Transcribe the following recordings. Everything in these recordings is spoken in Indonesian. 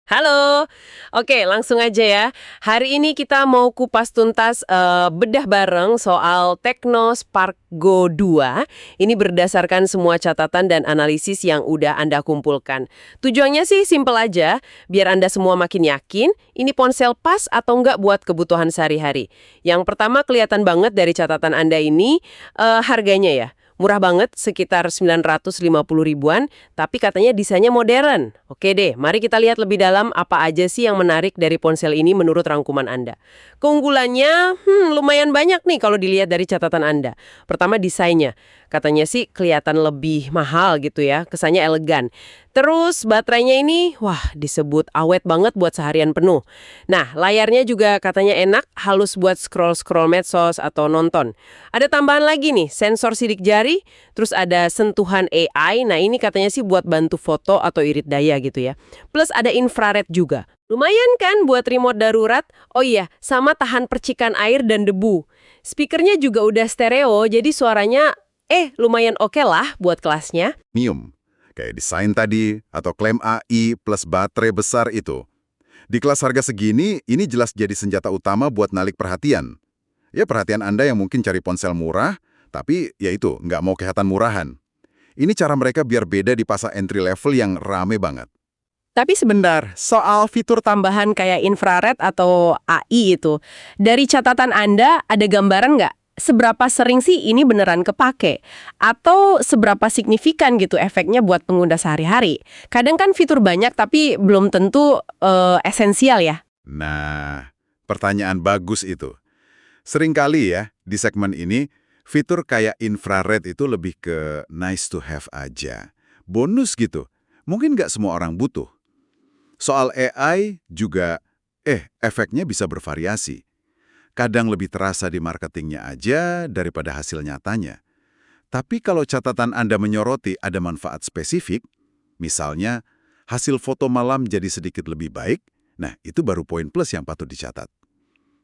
Halo, oke langsung aja ya. Hari ini kita mau kupas tuntas bedah bareng soal Tecno Spark Go 2. Ini berdasarkan semua catatan dan analisis yang udah Anda kumpulkan. Tujuannya sih simple aja, biar Anda semua makin yakin ini ponsel pas atau enggak buat kebutuhan sehari-hari. Yang pertama kelihatan banget dari catatan Anda ini harganya ya. Murah banget, sekitar 950 ribuan, tapi katanya desainnya modern. Oke deh, mari kita lihat lebih dalam apa aja sih yang menarik dari ponsel ini menurut rangkuman Anda. Keunggulannya, lumayan banyak nih kalau dilihat dari catatan Anda. Pertama desainnya, katanya sih kelihatan lebih mahal gitu ya, kesannya elegan. Terus baterainya ini, wah disebut awet banget buat seharian penuh. Nah, layarnya juga katanya enak, halus buat scroll-scroll medsos atau nonton. Ada tambahan lagi nih, sensor sidik jari, terus ada sentuhan AI, nah ini katanya sih buat bantu foto atau irit daya gitu ya. Plus ada infrared juga. Lumayan kan buat remote darurat? Oh iya, sama tahan percikan air dan debu. Speakernya juga udah stereo, jadi suaranya lumayan oke lah buat kelasnya. Mium, kayak desain tadi, atau klaim AI plus baterai besar itu. Di kelas harga segini, ini jelas jadi senjata utama buat narik perhatian. Ya perhatian Anda yang mungkin cari ponsel murah, tapi ya itu, nggak mau kelihatan murahan. Ini cara mereka biar beda di pasar entry level yang rame banget. Tapi sebentar, soal fitur tambahan kayak infrared atau AI itu, dari catatan Anda ada gambaran nggak? Seberapa sering sih ini beneran kepake? Atau seberapa signifikan gitu efeknya buat pengguna sehari-hari? Kadang kan fitur banyak tapi belum tentu esensial ya. Nah, pertanyaan bagus itu. Seringkali ya, di segmen ini, fitur kayak infrared itu lebih ke nice to have aja. Bonus gitu. Mungkin nggak semua orang butuh. Soal AI juga, efeknya bisa bervariasi. Kadang lebih terasa di marketingnya aja daripada hasil nyatanya. Tapi kalau catatan Anda menyoroti ada manfaat spesifik, misalnya hasil foto malam jadi sedikit lebih baik, nah itu baru poin plus yang patut dicatat.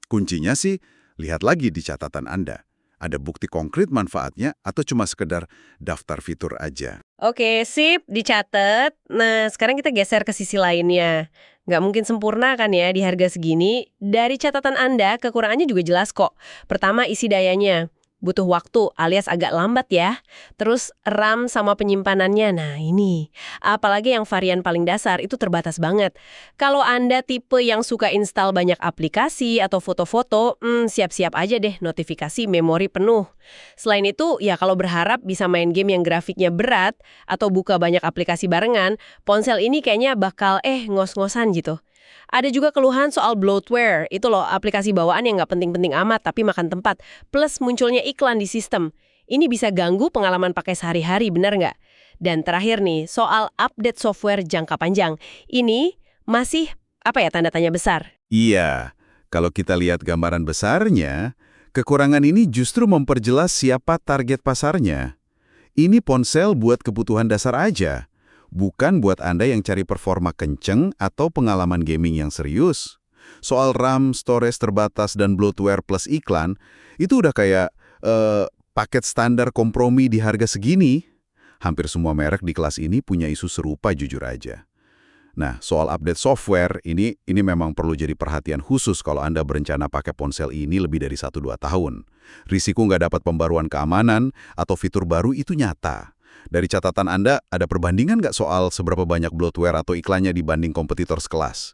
Kuncinya sih, lihat lagi di catatan Anda. Ada bukti konkret manfaatnya atau cuma sekedar daftar fitur aja. Oke, sip, dicatat. Nah, sekarang kita geser ke sisi lainnya. Nggak mungkin sempurna kan ya di harga segini. Dari catatan Anda, kekurangannya juga jelas kok. Pertama, isi dayanya. Butuh waktu alias agak lambat ya. Terus RAM sama penyimpanannya, nah ini. Apalagi yang varian paling dasar itu terbatas banget. Kalau Anda tipe yang suka install banyak aplikasi atau foto-foto, siap-siap aja deh notifikasi memori penuh. Selain itu, ya kalau berharap bisa main game yang grafiknya berat atau buka banyak aplikasi barengan, ponsel ini kayaknya bakal ngos-ngosan gitu. Ada juga keluhan soal bloatware, itu loh aplikasi bawaan yang nggak penting-penting amat tapi makan tempat, plus munculnya iklan di sistem. Ini bisa ganggu pengalaman pakai sehari-hari, benar nggak? Dan terakhir nih, soal update software jangka panjang. Ini masih, tanda tanya besar. Iya, kalau kita lihat gambaran besarnya, kekurangan ini justru memperjelas siapa target pasarnya. Ini ponsel buat kebutuhan dasar aja, bukan buat Anda yang cari performa kenceng atau pengalaman gaming yang serius. Soal RAM, storage terbatas, dan bloatware plus iklan, itu udah kayak paket standar kompromi di harga segini. Hampir semua merek di kelas ini punya isu serupa jujur aja. Nah, soal update software, ini memang perlu jadi perhatian khusus kalau Anda berencana pakai ponsel ini lebih dari 1-2 tahun. Risiko nggak dapat pembaruan keamanan atau fitur baru itu nyata. Dari catatan Anda, ada perbandingan nggak soal seberapa banyak bloatware atau iklannya dibanding kompetitor sekelas?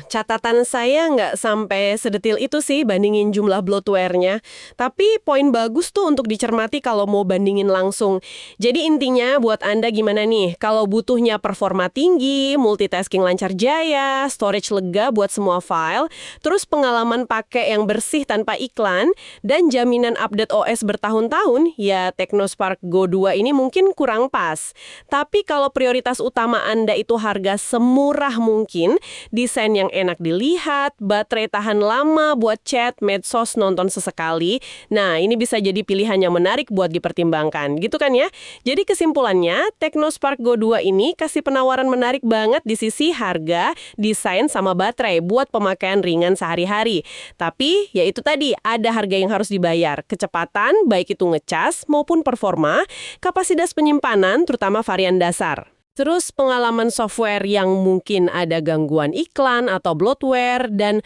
Catatan saya nggak sampai sedetil itu sih bandingin jumlah bloatware-nya. Tapi poin bagus tuh untuk dicermati kalau mau bandingin langsung. Jadi intinya buat Anda gimana nih? Kalau butuhnya performa tinggi, multitasking lancar jaya, storage lega buat semua file, terus pengalaman pakai yang bersih tanpa iklan, dan jaminan update OS bertahun-tahun, ya Tecno Spark Go 2 ini mungkin kurang pas. Tapi kalau prioritas utama Anda itu harga semurah mungkin, desain yang enak dilihat, baterai tahan lama buat chat, medsos, nonton sesekali. Nah, ini bisa jadi pilihan yang menarik buat dipertimbangkan. Gitu kan ya? Jadi kesimpulannya, Tecno Spark Go 2 ini kasih penawaran menarik banget di sisi harga, desain, sama baterai buat pemakaian ringan sehari-hari. Tapi, ya itu tadi, ada harga yang harus dibayar. Kecepatan, baik itu ngecas maupun performa, kapasitas penyimpanan, terutama varian dasar. Terus pengalaman software yang mungkin ada gangguan iklan atau bloatware dan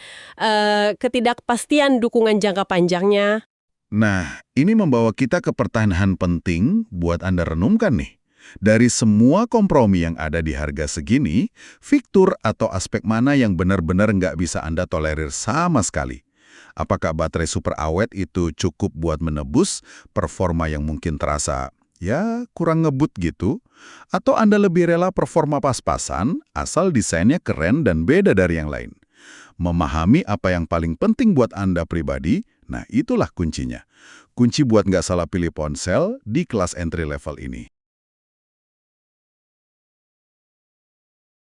ketidakpastian dukungan jangka panjangnya. Nah, ini membawa kita ke pertanyaan penting buat Anda renungkan nih. Dari semua kompromi yang ada di harga segini, fitur atau aspek mana yang benar-benar nggak bisa Anda tolerir sama sekali? Apakah baterai super awet itu cukup buat menebus performa yang mungkin terasa ya kurang ngebut gitu? Atau Anda lebih rela performa pas-pasan asal desainnya keren dan beda dari yang lain? Memahami apa yang paling penting buat Anda pribadi, nah itulah kuncinya. Kunci buat nggak salah pilih ponsel di kelas entry level ini.